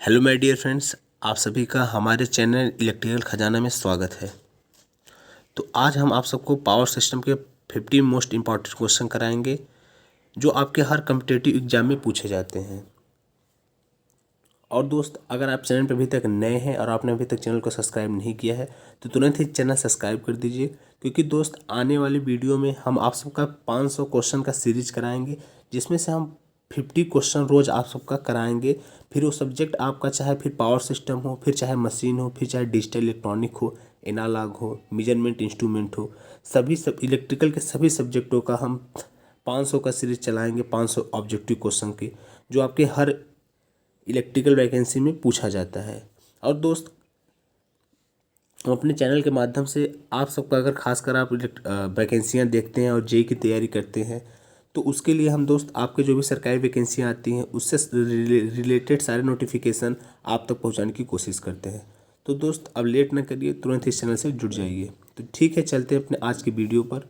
Hello my dear friends, आप सभी का हमारे चैनल इलेक्ट्रिकल खजाना में स्वागत है। तो आज हम आप सबको पावर सिस्टम के 50 मोस्ट इम्पॉर्टेंट क्वेश्चन कराएंगे जो आपके हर कम्पिटिटिव एग्जाम में पूछे जाते हैं। और दोस्त, अगर आप चैनल पर अभी तक नए हैं और आपने अभी तक चैनल को सब्सक्राइब नहीं किया है तो तुरंत ही चैनल सब्सक्राइब कर दीजिए, क्योंकि दोस्त आने वाली वीडियो में हम आप सबका 500 क्वेश्चन का सीरीज कराएंगे, जिसमें से हम 50 क्वेश्चन रोज़ आप सबका कराएंगे। फिर वो सब्जेक्ट आपका चाहे फिर पावर सिस्टम हो, फिर चाहे मशीन हो, फिर चाहे डिजिटल इलेक्ट्रॉनिक हो, एनालॉग हो, मेजरमेंट इंस्ट्रूमेंट हो, सब इलेक्ट्रिकल के सभी सब्जेक्टों का हम 500 का सीरीज चलाएंगे। 500 ऑब्जेक्टिव क्वेश्चन के जो आपके हर इलेक्ट्रिकल वैकेंसी में पूछा जाता है। और दोस्त, हम अपने चैनल के माध्यम से आप सबका, अगर खासकर आप वैकेंसियाँ देखते हैं और जेई की तैयारी करते हैं, तो उसके लिए हम दोस्त आपके जो भी सरकारी वैकेंसियाँ आती हैं उससे रिलेटेड सारे नोटिफिकेशन आप तक पहुंचाने की कोशिश करते हैं। तो दोस्त, अब लेट ना करिए, तुरंत इस चैनल से जुड़ जाइए। तो ठीक है, चलते हैं अपने आज की वीडियो पर।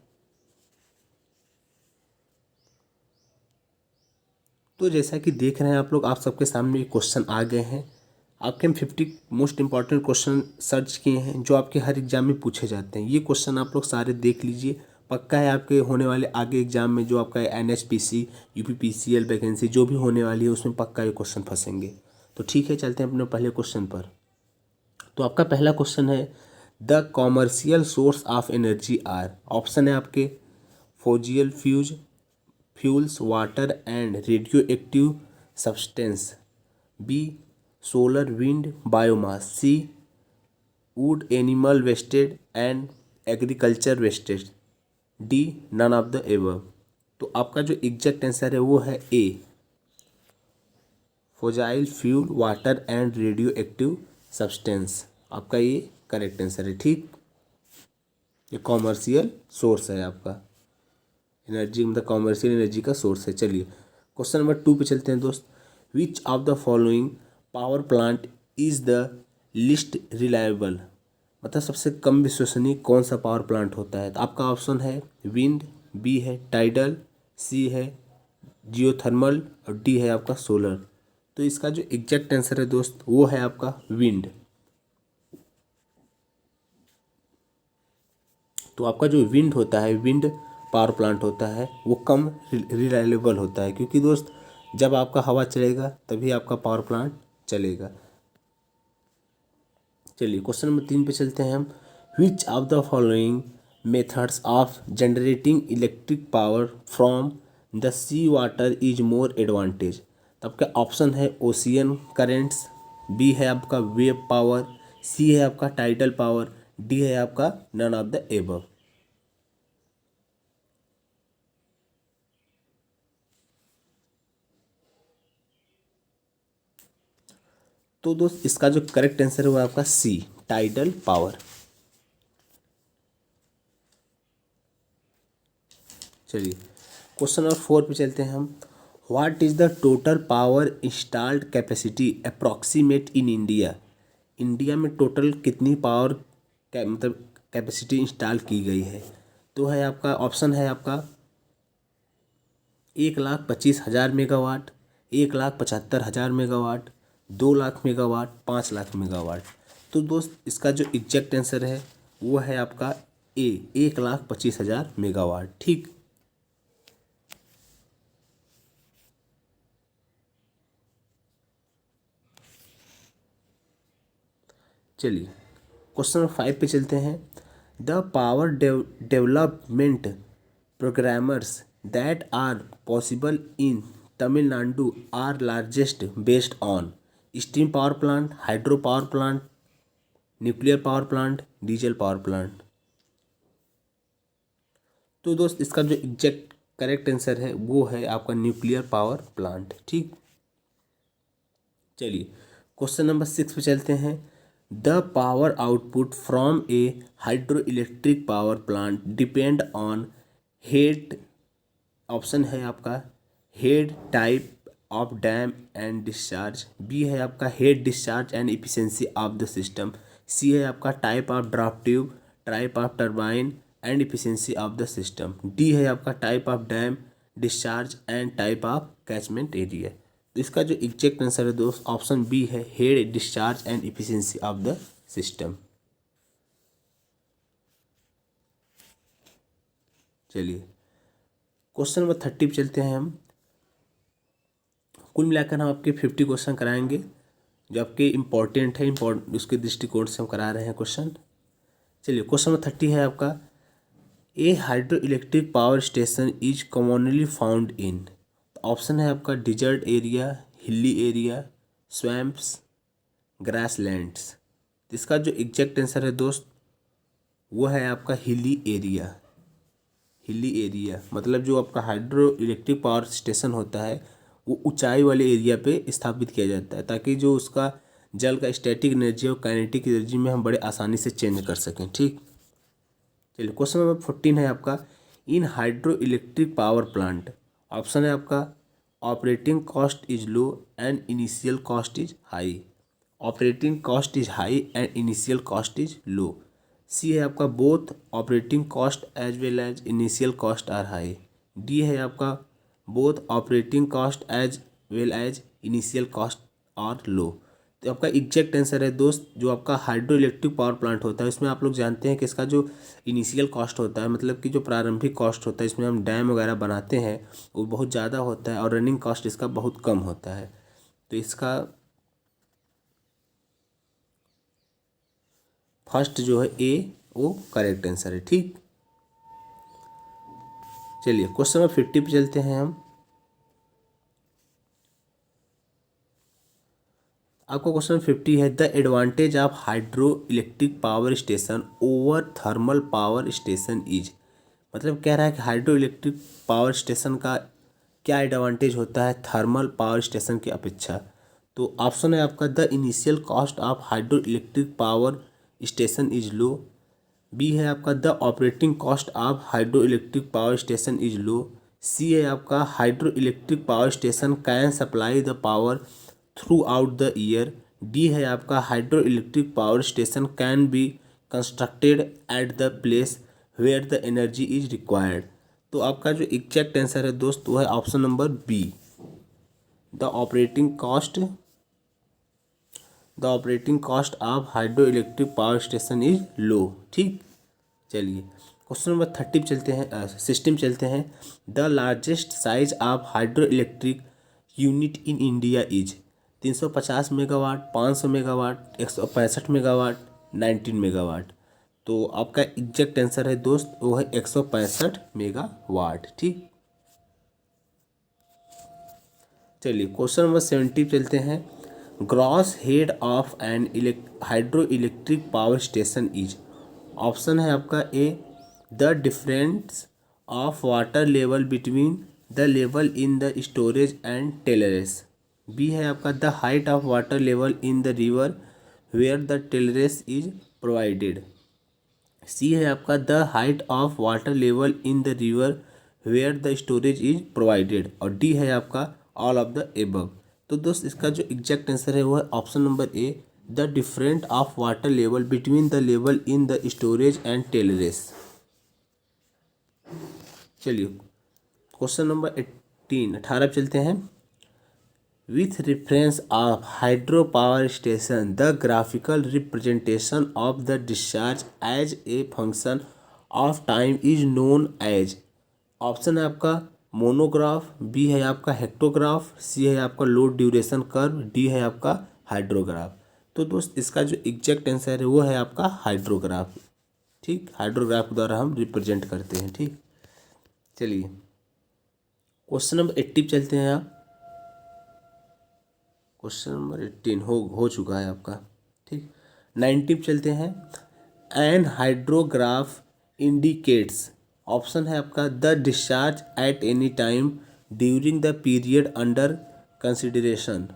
तो जैसा कि देख रहे हैं आप लोग, आप सबके सामने क्वेश्चन आ गए हैं। आपके हम 50 मोस्ट इंपॉर्टेंट क्वेश्चन सर्च किए हैं जो आपके हर एग्जाम में पूछे जाते हैं। ये क्वेश्चन आप लोग सारे देख लीजिए, पक्का है आपके होने वाले आगे एग्जाम में जो आपका एनएचपीसी, यूपीपीसीएल वैकेंसी जो भी होने वाली है उसमें पक्का ये क्वेश्चन फंसेंगे। तो ठीक है, चलते हैं अपने पहले क्वेश्चन पर। तो आपका पहला क्वेश्चन है, the commercial source of energy are. Option है आपके fossil fuels, water and radioactive substance. B solar, wind, biomass. C wood, animal wastage and agriculture wastage. D none of the above. तो आपका जो exact answer है वो है A, fossil fuel, water and radioactive substance. आपका ये correct answer है। ठीक, ये कॉमर्शियल सोर्स है आपका एनर्जी, मतलब कॉमर्शियल एनर्जी का सोर्स है। चलिए क्वेश्चन नंबर 2 पे चलते हैं दोस्त। विच of the following power plant is the list reliable. मतलब सबसे कम विश्वसनीय कौन सा पावर प्लांट होता है। तो आपका ऑप्शन है विंड, बी है टाइडल, सी है जियोथर्मल और डी है आपका सोलर। तो इसका जो एग्जैक्ट आंसर है दोस्त वो है आपका विंड। तो आपका जो विंड होता है, विंड पावर प्लांट होता है, वो कम रिलायबल होता है, क्योंकि दोस्त जब आपका हवा चलेगा तभी आपका पावर प्लांट चलेगा। चलिए क्वेश्चन नंबर 3 पे चलते हैं हम। Which of the following methods of generating electric power from the sea water is more advantage. तो आपका ऑप्शन है ओशियन करेंट्स, बी है आपका वेव पावर, सी है आपका टाइडल पावर, डी है आपका नन ऑफ द एबव। तो दोस्त इसका जो करेक्ट आंसर है वो आपका सी, टाइडल पावर। चलिए क्वेश्चन नंबर 4 पे चलते हैं हम। What is the total power installed capacity approximate in India. India में टोटल कितनी पावर मतलब कैपेसिटी इंस्टॉल की गई है। तो है आपका ऑप्शन है आपका 1,25,000 मेगावाट, 1,75,000 मेगावाट, 2,00,000 मेगावाट, 5,00,000 मेगावाट। तो दोस्त इसका जो एग्जैक्ट आंसर है वो है आपका ए, 1,25,000 मेगावाट। ठीक, चलिए क्वेश्चन नंबर 5 पे चलते हैं। The power development programmers that are possible in Tamil Nadu are largest based on steam power plant, hydro power plant, nuclear power plant, diesel power plant. तो दोस्त इसका जो एग्जैक्ट करेक्ट आंसर है वो है आपका न्यूक्लियर पावर प्लांट। ठीक, चलिए क्वेश्चन नंबर 6 पे चलते हैं। The power output from a hydro electric power plant depend on head. Option है आपका head, type of dam and discharge. B है आपका head, discharge and efficiency of the system. C है आपका type of draft tube, type of turbine and efficiency of the system. D है आपका type of dam, discharge and type of catchment area. तो इसका जो exact answer है दोस्त option B है, head discharge and efficiency of the system. चलिए question number 30 पे चलते हैं हम। कुल मिलाकर हम आपके 50 क्वेश्चन कराएंगे जो आपके इम्पोर्टेंट है, उसके दृष्टिकोण से हम करा रहे हैं क्वेश्चन। चलिए क्वेश्चन नंबर 30 है आपका, a hydro electric power station is commonly found in. Option है आपका desert area, hilly area, swamps, grasslands. इसका जो एग्जैक्ट आंसर है दोस्त वो है आपका हिली एरिया। हिली एरिया मतलब जो आपका हाइड्रो इलेक्ट्रिक पावर स्टेशन होता है वो ऊंचाई वाले एरिया पे स्थापित किया जाता है, ताकि जो उसका जल का स्टैटिक एनर्जी और काइनेटिक एनर्जी में हम बड़े आसानी से चेंज कर सकें। ठीक, चलिए क्वेश्चन नंबर 14 है आपका, in hydro electric power plant. Option है आपका operating cost is low and initial cost is high. Operating cost is high and initial cost is low. C है आपका both operating cost as well as initial cost are high. D है आपका both operating cost as well as initial cost are low. तो आपका exact answer है दोस्त जो आपका हाइड्रो इलेक्ट्रिक पावर प्लांट होता है इसमें आप लोग जानते हैं कि इसका जो इनिशियल कॉस्ट होता है, मतलब कि जो प्रारंभिक कॉस्ट होता है इसमें हम डैम वगैरह बनाते हैं वो बहुत ज़्यादा होता है और रनिंग कॉस्ट इसका बहुत कम होता है। तो इसका फर्स्ट जो है ए वो करेक्ट आंसर है। ठीक, चलिए क्वेश्चन नंबर 50 पे चलते हैं हम। आपका क्वेश्चन 50 है, the advantage of hydro electric power station over thermal power station is. मतलब कह रहा है कि हाइड्रो इलेक्ट्रिक पावर स्टेशन का क्या एडवांटेज होता है थर्मल पावर स्टेशन की अपेक्षा। तो ऑप्शन है आपका the initial cost of hydro electric power station is low. B है आपका the operating cost of hydro electric power station is low. C है आपका hydro electric power station can supply the power throughout the year. D है आपका hydro electric power station can be constructed at the place where the energy is required. तो आपका जो exact answer है दोस्त वो है option number B, the operating cost of hydro electric power station is low. ठीक, चलिए क्वेश्चन नंबर 30 चलते हैं, सिस्टम चलते हैं। The largest size of hydro electric unit in India is. 350 megawatt, 500 megawatt, 165 megawatt, 19 megawatt. तो आपका एग्जैक्ट आंसर है दोस्त वो है 165 मेगावाट। ठीक, चलिए क्वेश्चन नंबर 70 चलते हैं। Gross head of an hydro electric power station is. Option है आपका A the difference of water level between the level in the storage and tailrace. B है आपका the height of water level in the river where the tailrace is provided. C है आपका the height of water level in the river where the storage is provided. और D है आपका all of the above. तो दोस्त इसका जो exact answer है वो है option number A the different of water level between the level in the storage and tailrace. चलिए क्वेश्चन नंबर 18 चलते हैं। With reference of hydro power station the graphical representation of the discharge as a function of time is known as. Option है आपका monograph, B है आपका हेक्टोग्राफ, सी है आपका load duration curve, D है आपका हाइड्रोग्राफ। तो दोस्त इसका जो एग्जैक्ट आंसर है वो है आपका हाइड्रोग्राफ। ठीक, हाइड्रोग्राफ द्वारा हम रिप्रेजेंट करते हैं। ठीक, चलिए क्वेश्चन नंबर 80 चलते हैं। आप क्वेश्चन नंबर 18 हो चुका है आपका। ठीक, 90 चलते हैं। N hydrograph indicates. ऑप्शन है आपका the discharge at any time during the period under consideration.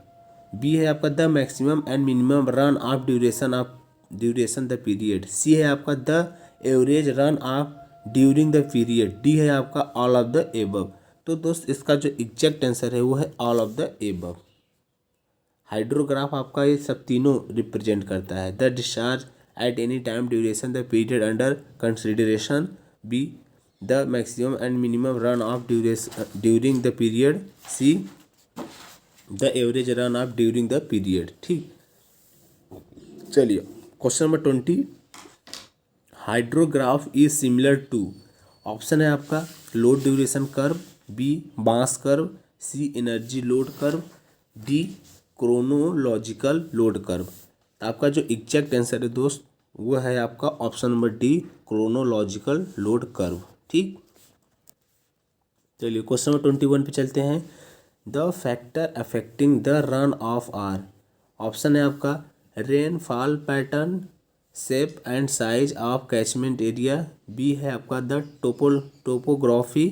B है आपका the maximum and minimum run off duration the period. C है आपका the average run off during the period. D है आपका all of the above. तो दोस्त इसका जो एग्जैक्ट आंसर है वो है all of the above. Hydrograph आपका ये सब तीनों रिप्रेजेंट करता है, the discharge at any time duration the period under consideration, B the maximum and minimum run off during the period, C the average run off during the period. ठीक, चलिए question number 20, hydrograph is similar to. Option है आपका load duration curve, B mass curve, C energy load curve, D chronological load curve. तो आपका जो exact answer है दोस्त वो है आपका option number D, chronological load curve. ठीक, चलिए क्वेश्चन नंबर 21 पे चलते हैं। The factor affecting the run off are. Option है आपका rainfall pattern, shape and size of catchment area, B है आपका the topography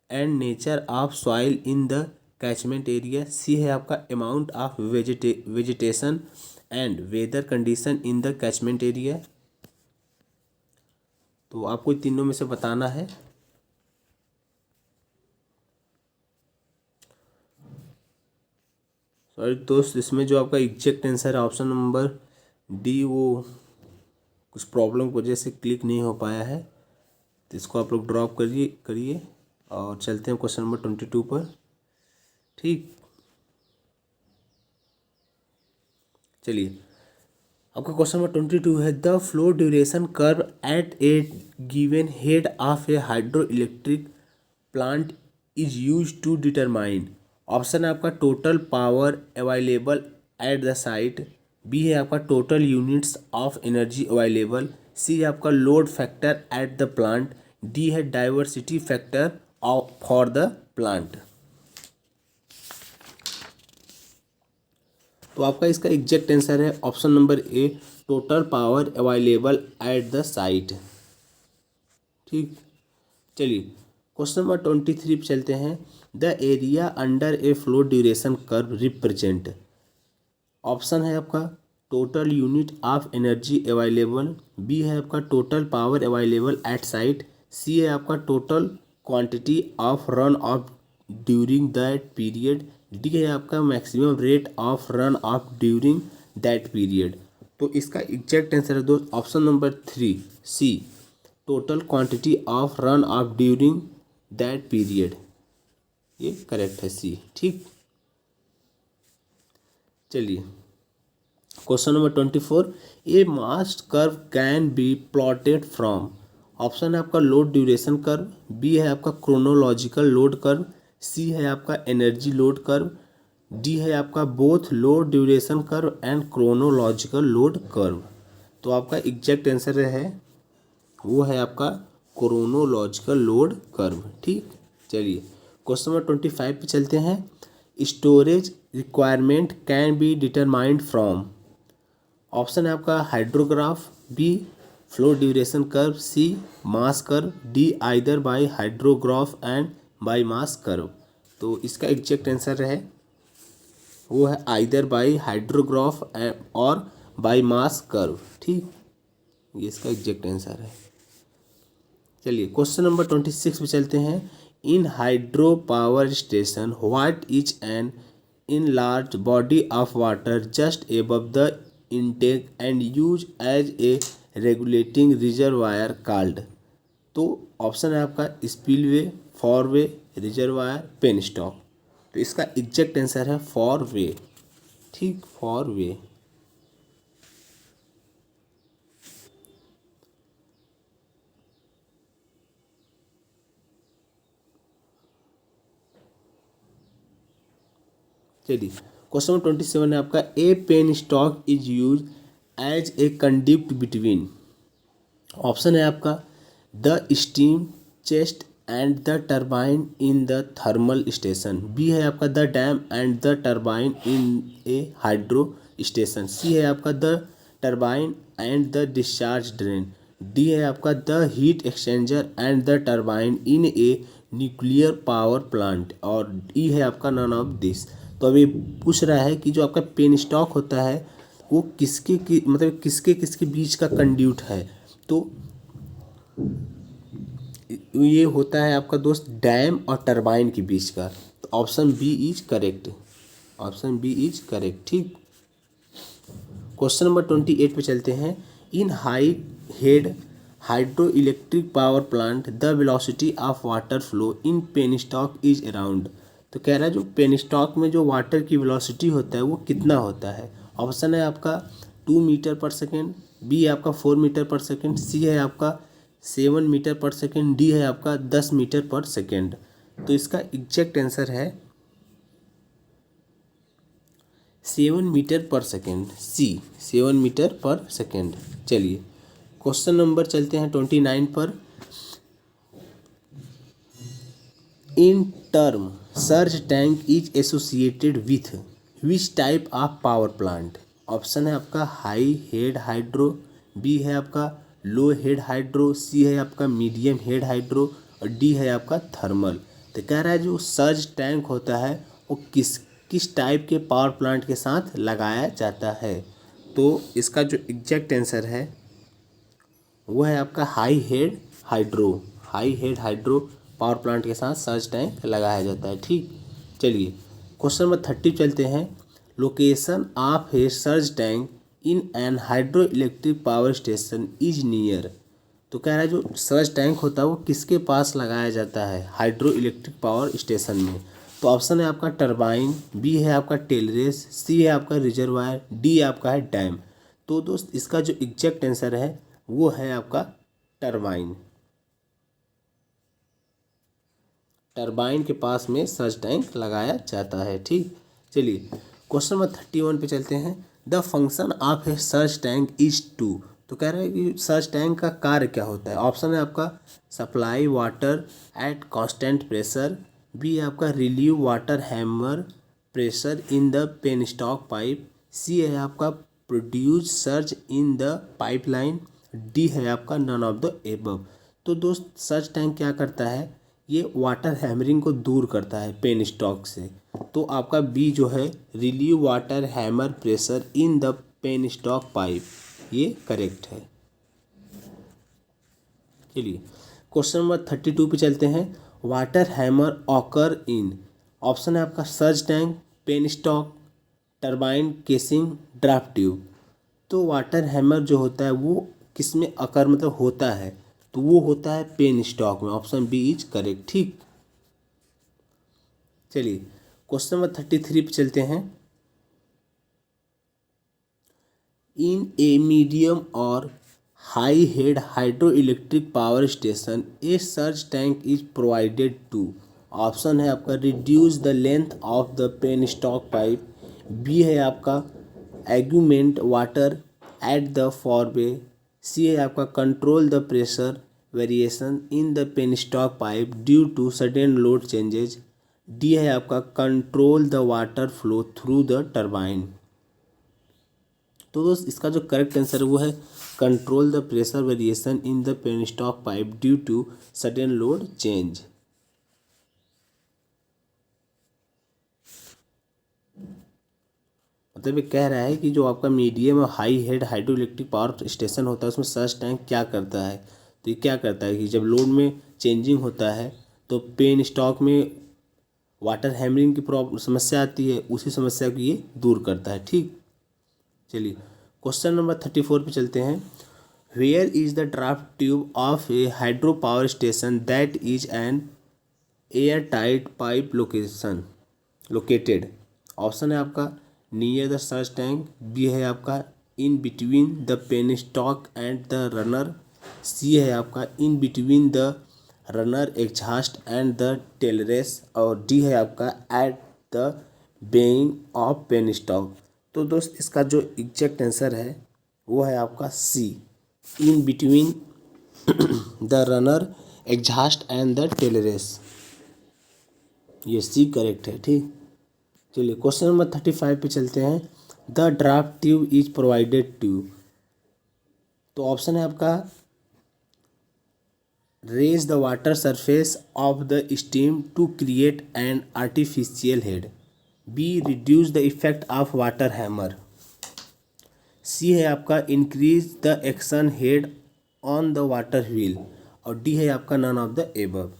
and nature of soil in the catchment area, C है आपका amount of vegetation and weather condition in the catchment area. तो आपको तीनों में से बताना है। सॉरी दोस्त, इसमें जो आपका एग्जैक्ट आंसर है ऑप्शन नंबर डी, वो कुछ प्रॉब्लम की वजह से क्लिक नहीं हो पाया है, तो इसको आप लोग ड्रॉप करिए और चलते हैं क्वेश्चन नंबर 22 पर। ठीक, चलिए आपका क्वेश्चन नंबर 22 है the flow duration curve at a given head of a hydro electric plant is use to determine. Option है आपका total power available at the site, B है आपका total units of energy available, C है आपका load factor at the plant, D है diversity factor for the plant. तो आपका इसका एग्जैक्ट आंसर है option number A, total power available at the site. ठीक, चलिए क्वेश्चन नंबर 23 पे चलते हैं। The area under a flow duration curve represent. Option है आपका total unit of energy available, B है आपका total power available at site, C है आपका total quantity of run off during that period, D है आपका maximum rate of run off during that period. तो इसका एग्जैक्ट आंसर है दोस्त option number 3, C, total quantity of run off during that period, ये correct है सी। ठीक, चलिए question number 24, A mass curve can be plotted from. Option है आपका लोड ड्यूरेशन कर्व, बी है आपका क्रोनोलॉजिकल लोड कर्व, सी है आपका एनर्जी लोड कर्व, डी है आपका both load duration curve and chronological load curve. तो आपका एग्जैक्ट आंसर है वो है आपका क्रोनोलॉजिकल लोड कर्व। ठीक, चलिए क्वेश्चन नंबर 25 पे चलते हैं। Storage requirement can be determined from. Option है आपका hydrograph, B flow duration curve, C mass curve, D either by hydrograph and by mass curve. तो इसका एग्जैक्ट आंसर है वो है आइदर बाय हाइड्रोग्राफ और बाय मास कर्व। ठीक, ये इसका एग्जैक्ट आंसर है। चलिए क्वेश्चन नंबर 26 पे चलते हैं। In hydro power station what is an in large body of water just above the intake and use as a regulating reservoir called. तो ऑप्शन है आपका spillway, forebay, reservoir, penstock. तो इसका exact answer है फॉरवे। ठीक, फॉरवे। चलिए question number 27 है आपका a penstock is use as a conduct between. Option है आपका the steam chest and the turbine in the thermal station, B है आपका the dam and the turbine in a hydro station, C है आपका the turbine and the discharge drain, D है आपका the heat exchanger and the turbine in a nuclear power plant, और E है आपका none of this. तो अभी पूछ रहा है कि जो आपका पेन स्टॉक होता है वो मतलब किसके बीच का कंड्यूट है। तो ये होता है आपका दोस्त डैम और टरबाइन के बीच का। तो option B is correct, option B is correct. ठीक, क्वेश्चन नंबर 28 पे चलते हैं। In high head hydro electric power plant the velocity of water flow in penstock is around. तो तो कह रहा है जो पेनस्टॉक में जो वाटर की वेलोसिटी होता है वो कितना होता है। ऑप्शन है आपका 2 मीटर पर सेकेंड, बी है आपका 4 मीटर पर सेकेंड, सी है आपका 7 मीटर पर सेकेंड, डी है आपका 10 मीटर पर सेकेंड। तो इसका एग्जैक्ट आंसर है 7 मीटर पर सेकेंड, सी 7 मीटर पर सेकेंड। चलिए क्वेश्चन नंबर चलते हैं 29 पर। In term surge tank is associated with which type of power plant. Option है आपका हाई हेड हाइड्रो, बी है आपका लो हेड हाइड्रो, सी है आपका मीडियम हेड हाइड्रो और डी है आपका थर्मल। तो कह रहा है जो सर्ज टैंक होता है वो किस टाइप के पावर प्लांट के साथ लगाया जाता है। तो इसका जो एग्जैक्ट आंसर है वो है आपका high head hydro power plant के साथ सर्ज टैंक लगाया जाता है। ठीक, चलिए क्वेश्चन नंबर 30 चलते हैं। Location of a surge tank in an hydro electric power station is near. तो कह रहा है जो सर्ज टैंक होता है वो किसके पास लगाया जाता है, हाइड्रो इलेक्ट्रिक पावर स्टेशन में। तो ऑप्शन है आपका टरबाइन, बी है आपका टेलरेस, सी है आपका रिजर्वायर, डी आपका है डैम। तो दोस्त इसका जो एग्जैक्ट आंसर है वो है आपका टरबाइन। टरबाइन के पास में सर्ज टैंक लगाया जाता है। ठीक, चलिए क्वेश्चन नंबर 31 पे चलते हैं। The function of a surge tank is to. तो कह रहा है कि सर्ज टैंक का कार्य क्या होता है। ऑप्शन है आपका supply water at constant pressure, B है आपका relieve water hammer pressure in the penstock pipe, C है आपका produce surge in the pipeline, D है आपका नन ऑफ द एबव। तो दोस्त सर्ज टैंक क्या करता है, ये वाटर हैमरिंग को दूर करता है पेन स्टॉक से। तो आपका बी जो है relieve water hammer pressure in the penstock pipe, ये करेक्ट है। चलिए क्वेश्चन नंबर 32 पे चलते हैं। Water hammer occur in. Option है आपका surge tank, penstock, turbine, casing, draft tube. तो वाटर हैमर जो होता है वो किस में अकर मतलब होता है, तो वो होता है पेन स्टॉक में। Option B is correct. ठीक, चलिए क्वेश्चन नंबर 33 पे चलते हैं। इन ए मीडियम और high head hydro electric power station a surge tank is provided to. Option है आपका reduce the length of the penstock pipe, B है आपका augment water at the forebay, C है आपका control the pressure variation in the penstock pipe due to sudden load changes, D है आपका control the water flow through the turbine. तो दोस्त इसका जो करेक्ट आंसर है वो है control the pressure variation in the penstock pipe due to sudden load change. मतलब ये कह रहा है कि जो आपका मीडियम और high head hydro electric power station होता है उसमें सर्ज टैंक क्या करता है। तो ये क्या करता है कि जब लोड में चेंजिंग होता है तो पेन स्टॉक में वाटर हैमरिंग की प्रॉब्लम समस्या आती है, उसी समस्या को ये दूर करता है। ठीक, चलिए क्वेश्चन नंबर 34 पे चलते हैं। Where is the draft tube of a hydro power station that is an air tight pipe located. Option है आपका near the surge tank, B है आपका in between the penstock and the runner, C है आपका in between the runner exhaust and the tailrace और D है आपका at the being of penstock. तो दोस्त इसका जो एग्जैक्ट आंसर है वो है आपका C in between the runner exhaust and the tailrace, ये सी करेक्ट है। ठीक, चलिए क्वेश्चन नंबर 35 पे चलते हैं। The draft tube is provided to. तो ऑप्शन है आपका raise the water surface of the steam to create an artificial head, B reduce the effect of water hammer, C है आपका increase the action head on the water wheel और D है आपका none of the above.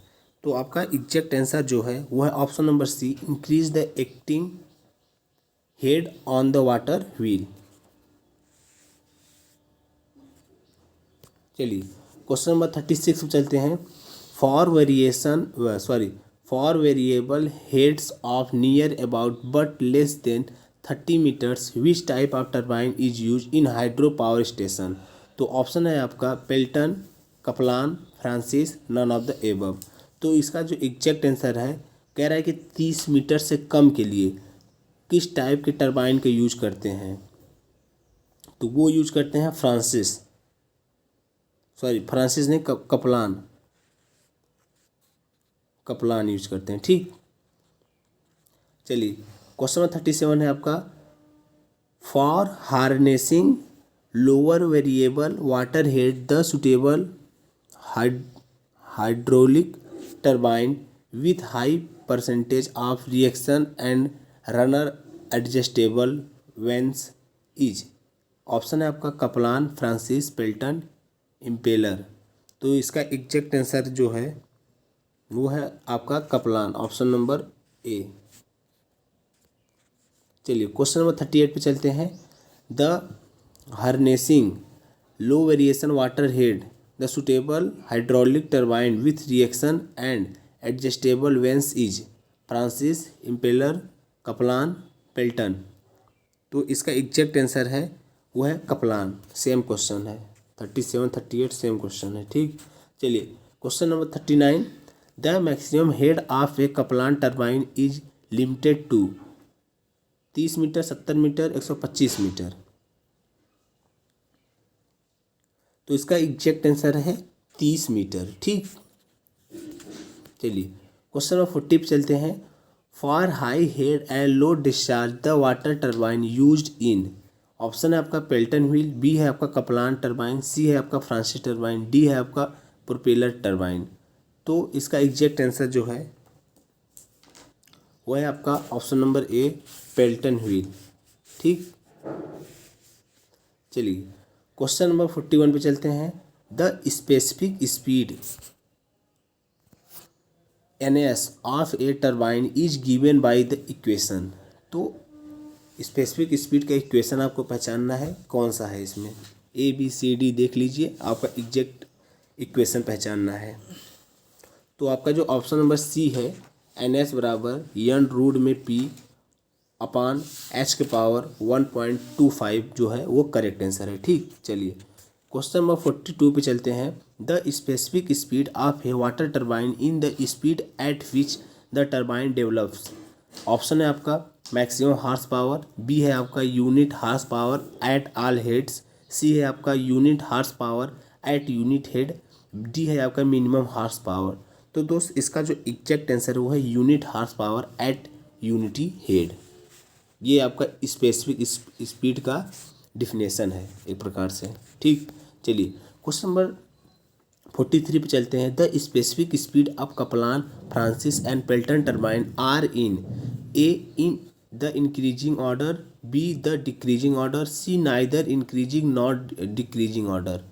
तो आपका exact answer जो है वो है option number C increase the acting head on the water wheel. चलिए क्वेश्चन नंबर 36 पे चलते हैं। For variable heads of near about but less than 30 metres which type of turbine is use in hydro power station. तो option है आपका Pelton, Kaplan, Francis, none of the above. तो इसका जो एग्जैक्ट आंसर है कह रहा है कि 30 मीटर से कम के लिए किस टाइप के टरबाइन का यूज करते हैं, तो वो यूज करते हैं फ्रांसिस ने कपलान यूज करते हैं। ठीक, चलिए क्वेश्चन नंबर 37 है आपका, for harnessing lower variable water head the suitable hydraulic turbine with high percentage of reaction and runner adjustable vanes is। Option है आपका कपलान, फ्रांसिस, पेल्टन, इम्पेलर। तो इसका एग्जैक्ट आंसर जो है वो है आपका कपलान, ऑप्शन नंबर ए। चलिए क्वेश्चन नंबर 38 पे चलते हैं, the harnessing low variation water head the suitable hydraulic turbine with reaction and adjustable vanes is Francis, impeller, Kaplan, Pelton. तो इसका एग्जैक्ट आंसर है वो है कपलान। सेम क्वेश्चन है, 37 38 सेम क्वेश्चन है। ठीक, चलिए question number 39, the maximum head of a Kaplan turbine is limited to 30 metre, 70 metre, 125 metre. तो इसका एग्जैक्ट आंसर है 30 मीटर। ठीक, चलिए क्वेश्चन नंबर 40 पे चलते हैं, for high head and low discharge the water turbine used in. Option है आपका पेल्टन व्हील, बी है आपका कपलान टर्बाइन, सी है आपका फ्रांसिस टर्बाइन, डी है आपका प्रोपेलर टर्बाइन। तो इसका एग्जैक्ट आंसर जो है वो है आपका ऑप्शन नंबर ए, पेल्टन व्हील। ठीक, चलिए क्वेश्चन नंबर 41 पे चलते हैं, the specific speed ns of A turbine is given by the equation. तो स्पेसिफिक स्पीड का इक्वेशन आपको पहचानना है, कौन सा है इसमें, ए बी सी डी देख लीजिए, आपका एग्जैक्ट इक्वेशन पहचानना है। तो आपका जो ऑप्शन नंबर सी है, ns बराबर यन रूट में p अपान h के पावर 1.25 जो है वो करेक्ट आंसर है। ठीक, चलिए क्वेश्चन नंबर 42 पे चलते हैं, the specific speed of a water turbine in the speed at which the turbine develops. Option है आपका मैक्सिमम हार्स पावर, बी है आपका unit horse power at all heads, C है आपका unit horse power at unit head, D है आपका minimum horse power. तो दोस्त इसका जो एग्जैक्ट आंसर है वो है unit horse power at unity head. ये आपका स्पेसिफिक स्पीड का डिफिनेशन है एक प्रकार से। ठीक, चलिए क्वेश्चन नंबर 43 पे चलते हैं, the specific speed of Kaplan, Francis and Pelton turbine are in A in the increasing order, B the decreasing order, C neither increasing not decreasing order.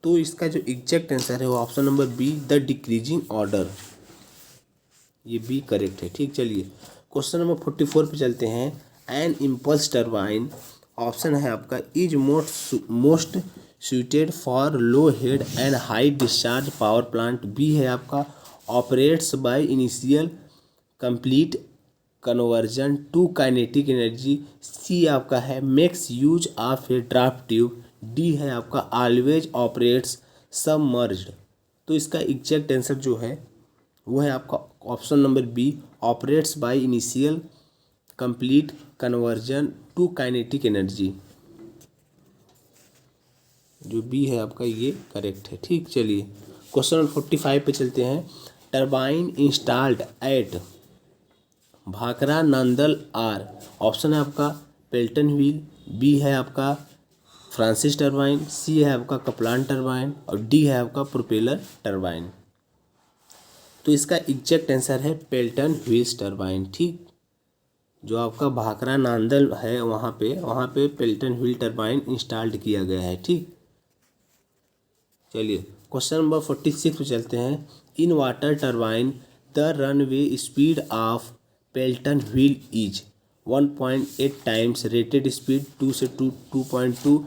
तो इसका जो एग्जैक्ट आंसर है वो option number B, the decreasing order. ये B correct है। ठीक, चलिए question number 44 पे चलते हैं, एन इम्पल्स टर्बाइन, ऑप्शन है आपका is most suited for low head and high discharge power plant, B है आपका operates by initial complete conversion to kinetic energy, C आपका है makes use of a draft tube, D है आपका always operates submerged. तो इसका exact answer जो है वो है आपका option number B, operates by initial complete conversion to kinetic energy. जो बी है आपका ये करेक्ट है। ठीक, चलिए क्वेश्चन नंबर 45 पे चलते हैं, turbine installed at Bhakra Nangal are. Option है आपका पेल्टन व्हील, बी है आपका फ्रांसिस टर्बाइन, सी है आपका कपलान टर्बाइन और डी है आपका प्रोपेलर टर्बाइन। तो इसका एग्जैक्ट आंसर है पेल्टन व्हील्स टर्बाइन। ठीक, जो आपका भाखरा नांदल है वहाँ पे पेल्टन व्हील टर्बाइन इंस्टॉल्ड किया गया है। ठीक, चलिए क्वेश्चन नंबर 46 पे चलते हैं, in water turbine the runway speed of Pelton wheel is 1.8 times rated speed, 2 से 2.2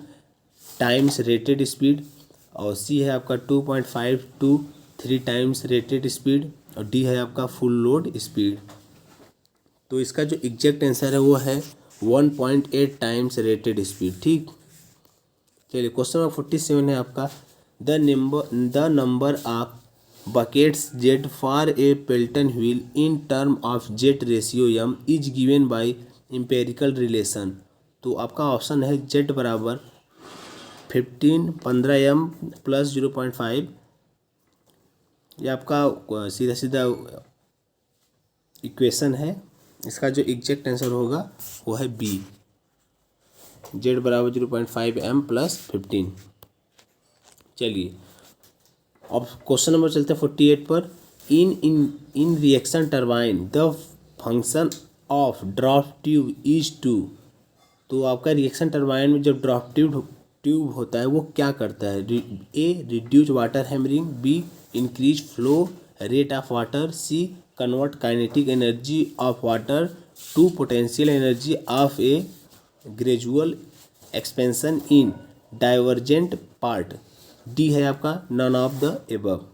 टाइम्स रेटेड स्पीड, और सी है आपका 2.5 to 3 टाइम्स रेटेड स्पीड, और डी है आपका फुल लोड स्पीड। तो इसका जो एग्जैक्ट आंसर है वो है 1.8 टाइम्स रेटेड स्पीड। ठीक, चलिए क्वेश्चन नंबर 47 है आपका, the number of buckets jet for a Pelton wheel in term of jet ratio M is given by empirical relation. तो आपका ऑप्शन है जेट बराबर 15 प्लस 0.5। ये आपका सीधा सीधा इक्वेशन है। इसका जो एग्जैक्ट आंसर होगा वो है बी, जेड बराबर 0.5 प्लस 15। चलिए अब क्वेश्चन नंबर चलते हैं 48 पर। In reaction turbine the function of drop tube is to. तो आपका रिएक्शन टरबाइन में जब ड्रॉप ट्यूब होता है वो क्या करता है? A reduce water hammering, B increase flow rate of water, C convert kinetic energy of water to potential energy of a gradual expansion in divergent part, D है आपका नन ऑफ द एबव।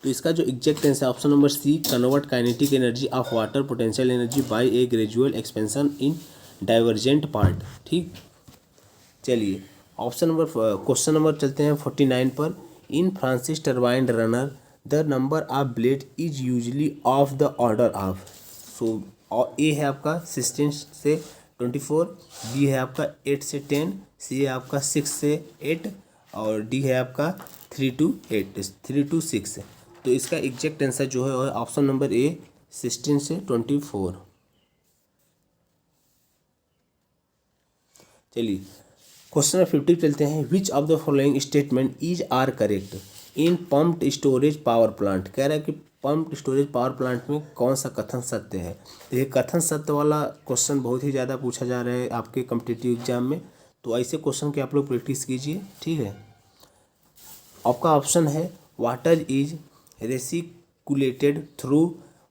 तो इसका जो exact answer option number C, convert kinetic energy of water potential energy by a gradual expansion in divergent part. ठीक, चलिए option number question number चलते हैं 49 पर। In Francis turbine runner the number of blade is usually of the order of. So A है आपका 16 से 24, B है आपका 8 से 10, सी है आपका 6 से 8 और डी है आपका 3 to 6। तो इसका एग्जैक्ट आंसर जो है ऑप्शन नंबर ए 16 से 24। चलिए क्वेश्चन नंबर 50 चलते हैं। Which of the following statement is are correct in pumped storage power plant. कह रहा है कि पम्प्ड स्टोरेज पावर प्लांट में कौन सा कथन सत्य है। तो ये कथन सत्य वाला क्वेश्चन बहुत ही ज़्यादा पूछा जा रहा है आपके कॉम्पिटिटिव एग्जाम में, तो ऐसे क्वेश्चन की आप लोग प्रैक्टिस कीजिए। ठीक है, आपका ऑप्शन है water is recirculated through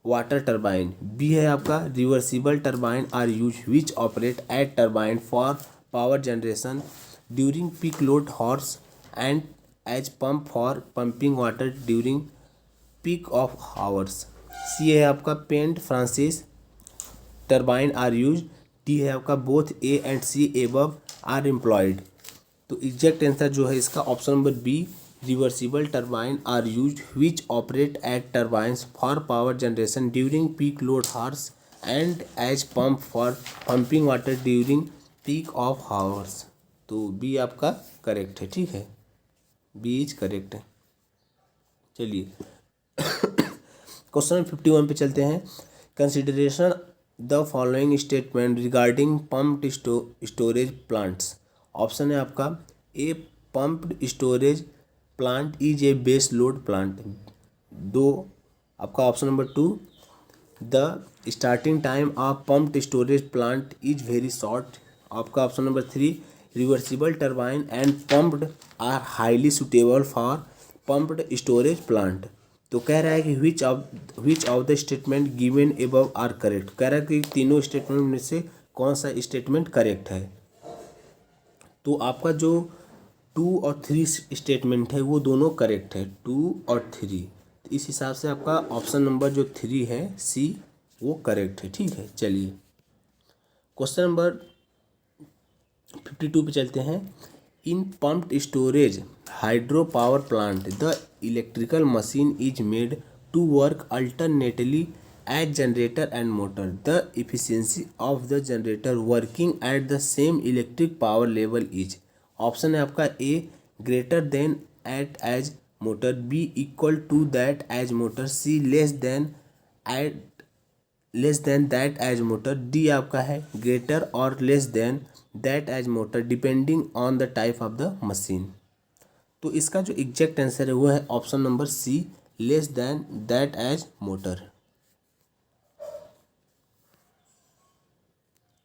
water turbine, B है आपका reversible turbine are use which operate at turbine for power generation during peak load hours and as pump for pumping water during peak off hours, C है आपका pent Francis turbine are use, D है आपका both A and C above are employed. तो exact answer जो है इसका option number B, reversible turbine are use which operate at turbines for power generation during peak load hours and as pump for pumping water during peak off hours. तो B आपका correct है। ठीक है, B is correct है। चलिए question 51 पे चलते हैं। Consideration the following statement regarding pumped storage plants. Option है आपका A pumped storage plant is a base load plant, दो आपका option number 2 the starting time of pumped storage plant is very short, आपका option number 3 reversible turbine and pumped are highly suitable for pumped storage plant. तो कह रहा है कि which of the statement given above are correct. कह रहा है कि तीनों स्टेटमेंट में से कौन सा स्टेटमेंट करेक्ट है। तो आपका जो 2 और 3 स्टेटमेंट है वो दोनों करेक्ट है, 2 और 3। तो इस हिसाब से आपका ऑप्शन नंबर जो 3 है सी वो करेक्ट है। ठीक है, चलिए क्वेश्चन नंबर 52 पे चलते हैं। In pumped storage hydro power plant the electrical machine is made to work alternately as generator and motor, the efficiency of the generator working at the same electric power level is. Option है आपका A greater than at as motor, B equal to that as motor, C less than that as motor, D आपका है greater और less than that as motor depending on the type of the machine. तो इसका जो exact answer है वो है option number C less than that as motor.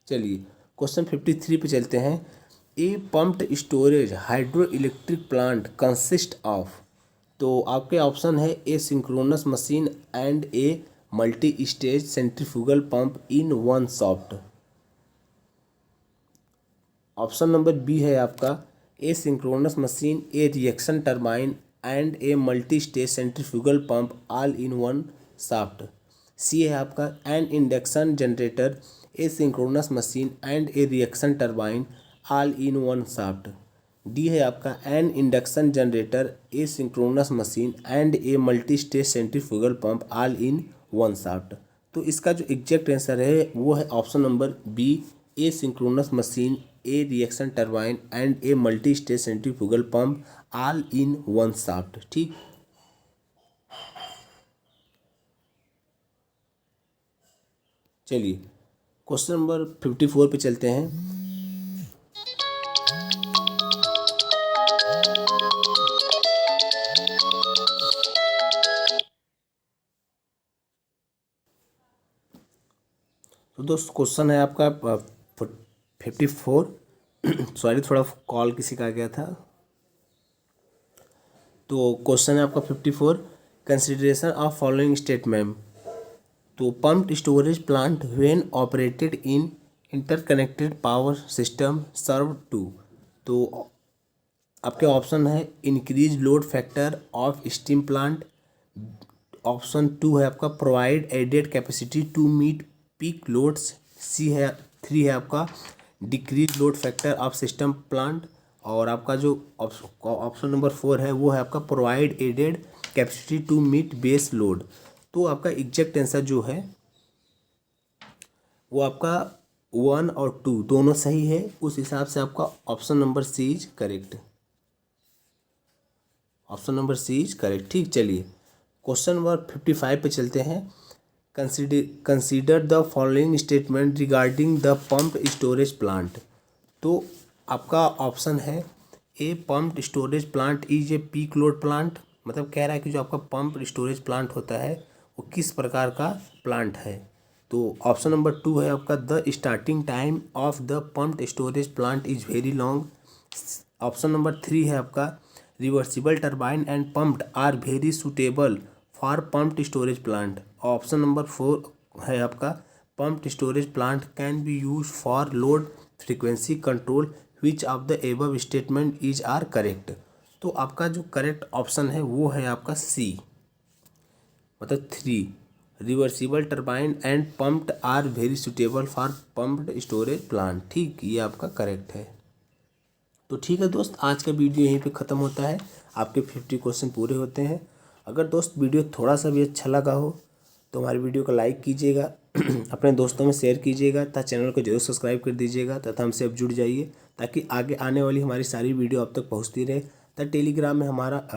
चलिए क्वेश्चन 53 पे चलते हैं। A pumped storage hydro electric plant consist of. तो आपके ऑप्शन है a synchronous machine and a multi stage centrifugal pump in one shaft, option number B है आपका a synchronous machine, a reaction turbine and a multi stage centrifugal pump all in one shaft. सी है आपका an induction generator, a synchronous machine and a reaction turbine all in one shaft. D है आपका an induction generator, a synchronous machine and a multi stage centrifugal pump all in one shaft. तो इसका जो exact answer है वो है option number B, a synchronous machine, a reaction turbine and a multi stage centrifugal pump all in one shaft. ठीक, चलिए question number 54 पे चलते हैं। तो दोस्त क्वेश्चन है आपका 54 सॉरी थोड़ा कॉल किसी का आ गया था। तो क्वेश्चन है आपका 54, कंसिडरेशन ऑफ फॉलोइंग स्टेटमेंट। तो pumped storage plant when operated in interconnected power system serve to. तो आपके ऑप्शन है increase load factor of steam plant, option 2 है आपका provide added capacity to meet peak loads, C है 3 है आपका decrease load factor of system plant, और आपका जो ऑप्शन नंबर 4 है वो है आपका provide added capacity to meet base load. तो आपका एग्जैक्ट आंसर जो है वो आपका 1 और 2 दोनों सही है। उस हिसाब से आपका option number C is correct, option number C is correct. ठीक, चलिए क्वेश्चन नंबर 55 पे चलते हैं। Consider the following statement regarding the pumped storage plant. तो आपका ऑप्शन है A pumped storage plant is a peak load plant, मतलब कह रहा है कि जो आपका पम्प्ड स्टोरेज प्लांट होता है वो किस प्रकार का प्लांट है। तो ऑप्शन नंबर 2 है आपका the starting time of the pumped storage plant is very long, option number 3 है आपका reversible turbine and pumped are very suitable for pumped storage plant, option number 4 है आपका pumped storage plant can be use for load frequency control, which of the above statement is are correct. तो आपका जो correct option है वो है आपका C, मतलब 3 reversible turbine and pumped are very suitable for pumped storage plant. ठीक, ये आपका करेक्ट है। तो ठीक है दोस्त, आज का वीडियो यहीं पे ख़त्म होता है, आपके 50 क्वेश्चन पूरे होते हैं। अगर दोस्त वीडियो थोड़ा सा भी अच्छा लगा हो तो हमारी वीडियो को लाइक कीजिएगा अपने दोस्तों में शेयर कीजिएगा तथा चैनल को जरूर सब्सक्राइब कर दीजिएगा तथा हमसे अब जुड़ जाइए ताकि आगे आने वाली हमारी सारी वीडियो आप तक पहुंचती रहे। तथा टेलीग्राम में हमारा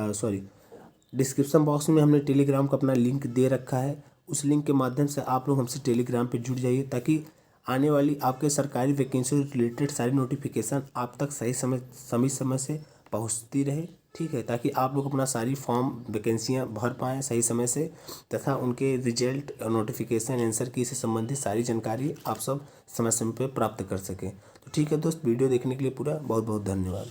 डिस्क्रिप्शन बॉक्स में हमने टेलीग्राम का अपना लिंक दे रखा है, उस लिंक के माध्यम से आप लोग हमसे टेलीग्राम पे जुड़ जाइए ताकि आने वाली आपके सरकारी वैकेंसी से रिलेटेड सारी नोटिफिकेशन आप तक सही समय से पहुंचती रहे। ठीक है, ताकि आप लोग अपना सारी फॉर्म वैकेंसियां भर पाएँ सही समय से तथा उनके रिजल्ट नोटिफिकेशन आंसर की से संबंधित सारी जानकारी आप सब समय समय पर प्राप्त कर सकें। तो ठीक है दोस्त, वीडियो देखने के लिए पूरा बहुत बहुत धन्यवाद।